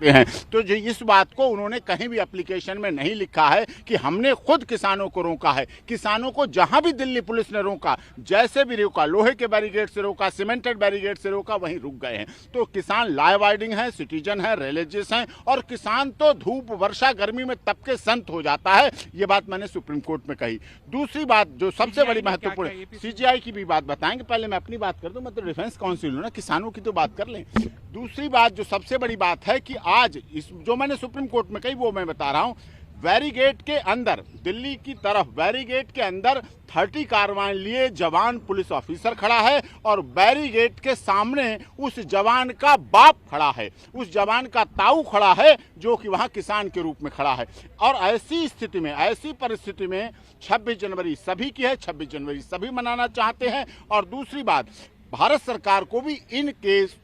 सकते हैं। तो जो इस बात को उन्होंने कहीं भी एप्लीकेशन में नहीं लिखा है कि हमने खुद किसानों को रोका है। किसानों को जहां भी दिल्ली पुलिस ने रोका, जैसे भी रोका, लोहे के बैरिकेड से रोका, सीमेंटेड बैरिकेड से रोका, वहीं रुक गए हैं। तो किसान लॉ अबाइडिंग है, सिटीजन है, रिलीजियस हैं, और किसान तो धूप वर्षा गर्मी में तब के संत हो जाता है। ये बात मैंने सुप्रीम कोर्ट में कही। दूसरी बात जो सबसे बड़ी महत्वपूर्ण, सीजीआई की भी बात बताएंगे, पहले मैं अपनी बात कर दूं। मैं तो डिफेंस काउंसिल हूं ना, किसानों की तो बात कर लें। दूसरी बात जो सबसे बड़ी बात है कि आज इस जो मैंने सुप्रीम कोर्ट में कही वो मैं बता रहा हूं। बैरिगेट के अंदर, दिल्ली की तरफ बैरिगेट के अंदर 30 कार्रवाई लिए जवान पुलिस ऑफिसर खड़ा है, और बैरिगेट के सामने उस जवान का बाप खड़ा है, उस जवान का ताऊ खड़ा है, जो कि वहां किसान के रूप में खड़ा है। और ऐसी स्थिति में, ऐसी परिस्थिति में 26 जनवरी सभी की है, 26 जनवरी सभी मनाना चाहते हैं। और दूसरी बात, भारत सरकार को भी इन केस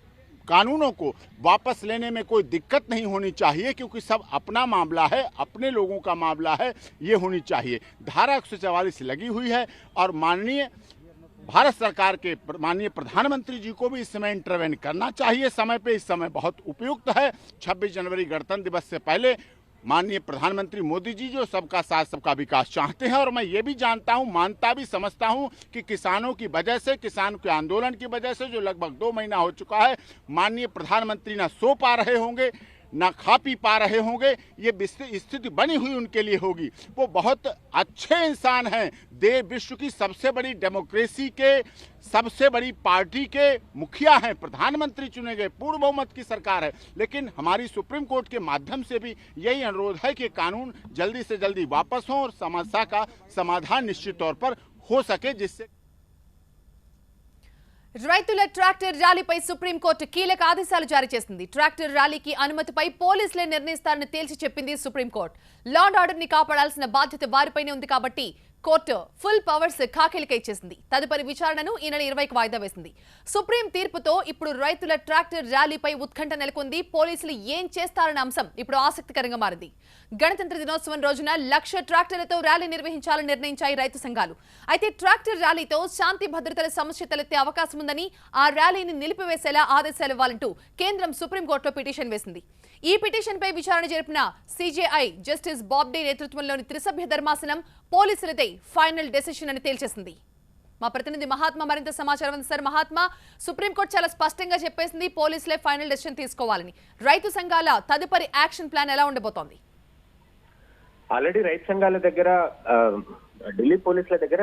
कानूनों को वापस लेने में कोई दिक्कत नहीं होनी चाहिए, क्योंकि सब अपना मामला है, अपने लोगों का मामला है, ये होनी चाहिए। धारा 144 लगी हुई है, और माननीय भारत सरकार के माननीय प्रधानमंत्री जी को भी इस समय इंटरवेन करना चाहिए समय पे। इस समय बहुत उपयुक्त है। 26 जनवरी गणतंत्र दिवस से पहले माननीय प्रधानमंत्री मोदी जी जो सबका साथ सबका विकास चाहते हैं, और मैं ये भी जानता हूं, मानता भी समझता हूं कि किसानों की वजह से, किसान के आंदोलन की वजह से, जो लगभग 2 महीना हो चुका है, माननीय प्रधानमंत्री ना सो पा रहे होंगे, ना खा पी पा रहे होंगे। ये स्थिति बनी हुई उनके लिए होगी। वो बहुत अच्छे इंसान हैं, देश विश्व की सबसे बड़ी डेमोक्रेसी के, सबसे बड़ी पार्टी के मुखिया हैं, प्रधानमंत्री चुने गए, पूर्ण बहुमत की सरकार है। लेकिन हमारी सुप्रीम कोर्ट के माध्यम से भी यही अनुरोध है कि कानून जल्दी से जल्दी वापस हो और समस्या का समाधान निश्चित तौर पर हो सके, जिससे రైతుల ట్రాక్టర్ ర్యాలీపై సుప్రీంకోర్టు కీలక ఆదేశాలు జారీ చేసింది. ట్రాక్టర్ ర్యాలీకి అనుమతిపై పోలీసులే నిర్ణయిస్తారని తేల్చి చెప్పింది సుప్రీంకోర్టు. లా అండ్ ఆర్డర్ ని కాపాడాల్సిన బాధ్యత వారిపైనే ఉంది కాబట్టి కోర్టు ఫుల్ పవర్స్ ఖాకీలకే ఇచ్చేసింది. తదుపరి విచారణను ఈ నెల 20కి వాయిదా వేసింది. సుప్రీం తీర్పుతో ఇప్పుడు రైతుల ట్రాక్టర్ ర్యాలీపై ఉత్కంఠ నెలకొంది. పోలీసులు ఏం చేస్తారన్న అంశం ఇప్పుడు ఆసక్తికరంగా మారింది. గణతంత్ర దినోత్సవం రోజున 1,00,000 ట్రాక్టర్లతో ర్యాలీ నిర్వహించాలని నిర్ణయించాయి రైతు సంఘాలు. అయితే ట్రాక్టర్ ర్యాలీతో శాంతి భద్రతల సమస్య తలెత్తే అవకాశం ఉందని, ఆ ర్యాలీని నిలిపివేసేలా ఆదేశాలు ఇవ్వాలంటూ కేంద్రం సుప్రీంకోర్టులో పిటిషన్ వేసింది. ఈ పిటిషన్పై విచారణ జరిపిన సిజేఐ జస్టిస్ బాబ్డే నేతృత్వంలోని త్రిసభ్య ధర్మాసనం పోలీసులదే ఫైనల్ డెసిషన్ అని తేల్చేసింది. మా ప్రతినిధి మహాత్మా మరింత సమాచారం అందిస్తారు. మహాత్మా, సుప్రీంకోర్టు చాలా స్పష్టంగా చెప్పేసింది పోలీసులే ఫైనల్ డెసిషన్ తీసుకోవాలని. రైతు సంఘాల తదుపరి యాక్షన్ ప్లాన్ ఎలా ఉండబోతోంది? ఆల్రెడీ రైతు సంఘాల దగ్గర, ఢిల్లీ పోలీసుల దగ్గర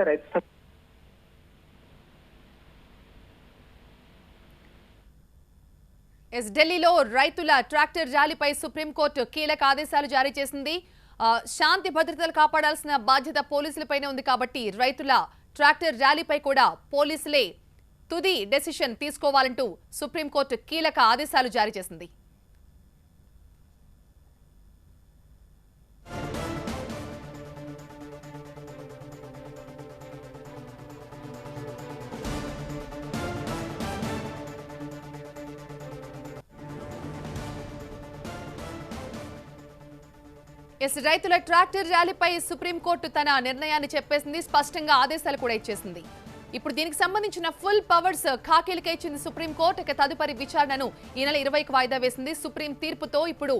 ఢిల్లీలో రైతుల ట్రాక్టర్ ర్యాలీపై సుప్రీంకోర్టు కీలక ఆదేశాలు జారీ చేసింది. శాంతి భద్రతలు కాపాడాల్సిన బాధ్యత పోలీసులపైనే ఉంది కాబట్టి రైతుల ట్రాక్టర్ ర్యాలీపై కూడా పోలీసులే తుది డెసిషన్ తీసుకోవాలంటూ సుప్రీంకోర్టు కీలక ఆదేశాలు జారీ చేసింది. రైతుల ట్రాక్టర్ ర్యాలీపై సుప్రీంకోర్టు తన నిర్ణయాన్ని చెప్పేసింది. స్పష్టంగా ఆదేశాలు కూడా ఇచ్చేసింది. ఇప్పుడు దీనికి సంబంధించిన ఫుల్ పవర్స్ ఖాకీలకే ఇచ్చింది సుప్రీంకోర్టు. ఇక తదుపరి విచారణను ఈ నెల 20కి వాయిదా వేసింది. సుప్రీం తీర్పుతో ఇప్పుడు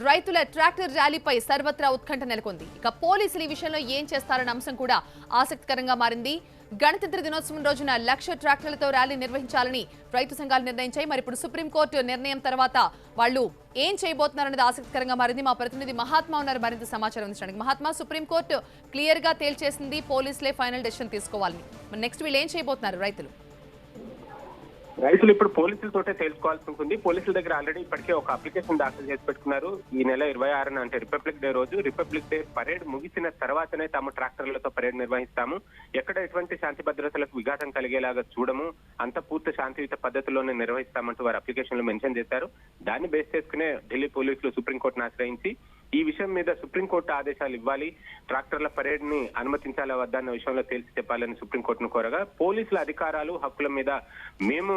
రైతుల ట్రాక్టర్ ర్యాలీపై సర్వత్రా ఉత్కంఠ నెలకొంది. ఇక పోలీసులు ఈ విషయంలో ఏం చేస్తారన్న అంశం కూడా ఆసక్తికరంగా మారింది. గణతంత్ర దినోత్సవం రోజున 1,00,000 ట్రాక్టర్లతో ర్యాలీ నిర్వహించాలని రైతు సంఘాలు నిర్ణయించాయి. మరి ఇప్పుడు సుప్రీంకోర్టు నిర్ణయం తర్వాత వాళ్ళు ఏం చేయబోతున్నారనేది ఆసక్తికరంగా మారింది. మా ప్రతినిధి మహాత్మా ఉన్నారు మరింత సమాచారం అందించడానికి. మహాత్మా, సుప్రీంకోర్టు క్లియర్ గా తేల్చేసింది పోలీసులే ఫైనల్ డెసిషన్ తీసుకోవాలని. మరి నెక్స్ట్ వీళ్ళు ఏం చేయబోతున్నారు రైతులు ఇప్పుడు పోలీసులతోటే తెలుసుకోవాల్సి ఉంటుంది. పోలీసుల దగ్గర ఆల్రెడీ ఇప్పటికే ఒక అప్లికేషన్ దాఖలు చేసి పెట్టుకున్నారు. ఈ నెల 26న అంటే రిపబ్లిక్ డే రోజు, రిపబ్లిక్ డే పరేడ్ ముగిసిన తర్వాతనే తాము ట్రాక్టర్లతో పరేడ్ నిర్వహిస్తాము, ఎక్కడ ఎటువంటి శాంతి భద్రతలకు విఘాతం కలిగేలాగా చూడము, అంత పూర్తి శాంతియుత పద్ధతిలోనే నిర్వహిస్తామంటూ వారు అప్లికేషన్ లో మెన్షన్ చేశారు. దాన్ని బేస్ చేసుకునే ఢిల్లీ పోలీసులు సుప్రీంకోర్టును ఆశ్రయించి ఈ విషయం మీద సుప్రీంకోర్టు ఆదేశాలు ఇవ్వాలి, ట్రాక్టర్ల పరేడ్ ని అనుమతించాలా వద్దా అన్న విషయంలో తేల్చి చెప్పాలని సుప్రీంకోర్టును కోరగా, పోలీసుల అధికారాలు హక్కుల మీద మేము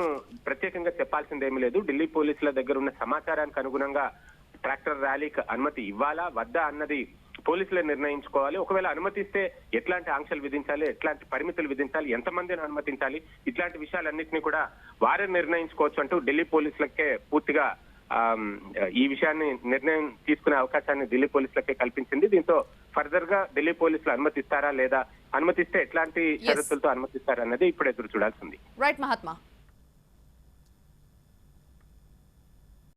ప్రత్యేకంగా చెప్పాల్సిందేమీ లేదు, ఢిల్లీ పోలీసుల దగ్గర ఉన్న సమాచారానికి అనుగుణంగా ట్రాక్టర్ ర్యాలీకి అనుమతి ఇవ్వాలా వద్దా అన్నది పోలీసులే నిర్ణయించుకోవాలి. ఒకవేళ అనుమతిస్తే ఎట్లాంటి ఆంక్షలు విధించాలి, ఎట్లాంటి పరిమితులు విధించాలి, ఎంతమందిని అనుమతించాలి, ఇట్లాంటి విషయాలన్నింటినీ కూడా వారే నిర్ణయించుకోవచ్చు అంటూ ఢిల్లీ పోలీసులకే పూర్తిగా ఈ విషయాన్ని నిర్ణయం తీసుకునే అవకాశాన్ని ఢిల్లీ పోలీసులకే కల్పించింది. దీంతో ఫర్దర్ గా ఢిల్లీ పోలీసులు అనుమతిస్తారా లేదా, అనుమతిస్తే ఎట్లాంటి షరతులతో అనుమతిస్తారా అన్నది ఇప్పుడు ఎదురు చూడాల్సింది. రైట్ మహాత్మా.